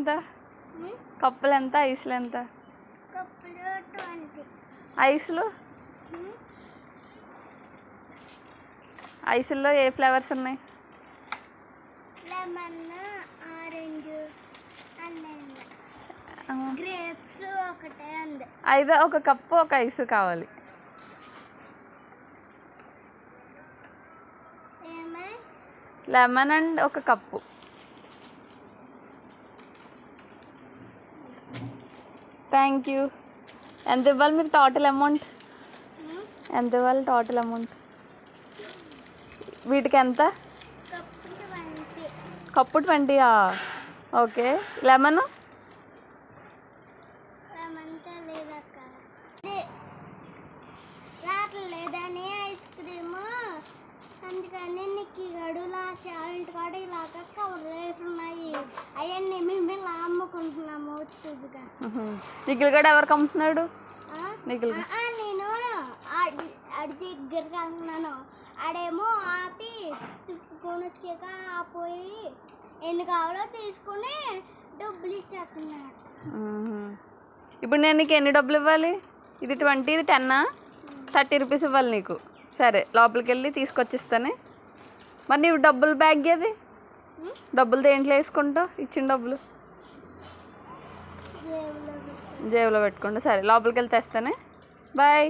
ఎంత? కప్పులు ఎంత? ఐస్లు ఎంత? ఐస్లు ఐస్లో ఏ ఫ్లేవర్స్ ఉన్నాయి? లెమన్, ఆరెంజ్, గ్రేప్స్ ఒకటే ఉంది. అయితే ఒక కప్పు ఒక ఐస్ కావాలి. లెమన్ అండ్ ఒక కప్పు. Thank you. ఎంత ఇవ్వాలి మీకు టోటల్ అమౌంట్? ఎంత ఇవ్వాలి టోటల్ అమౌంట్? వీటికి ఎంత? కప్పు 20. ఓకే. లెమన్ లేదని ఐస్ క్రీమ్, అందుకని నీకు గడులా చాలెంట్ కూడా ఇలాగా కవర్ వేసి ఉన్నాయి. అవన్నీ మేము ఇలా అమ్ముకుంటున్నాము. వచ్చేదిగా నిఖిల్ గడ ఎవరికి అమ్ముతున్నాడు? నిఖిల్ నేను ఆడి దగ్గరికి అంటున్నాను. ఆడేమో ఆపి తిప్పుకొని వచ్చాక ఆపోయి ఎన్ని కావాలో తీసుకుని డబ్బులు ఇచ్చేస్తున్నాడు. ఇప్పుడు నేను నీకు ఎన్ని డబ్బులు ఇవ్వాలి? ఇది 20, ఇది 10, 30 రూపీస్ ఇవ్వాలి నీకు. సరే, లోపలికి వెళ్ళి తీసుకొచ్చిస్తానే. మరి నీవు డబ్బులు బ్యాగ్ అది డబ్బులు దేంట్లో వేసుకుంటావు? ఇచ్చిన డబ్బులు జేబులో పెట్టుకుంటా. సరే, లోపలికి వెళ్ళి తెస్తానే. బాయ్.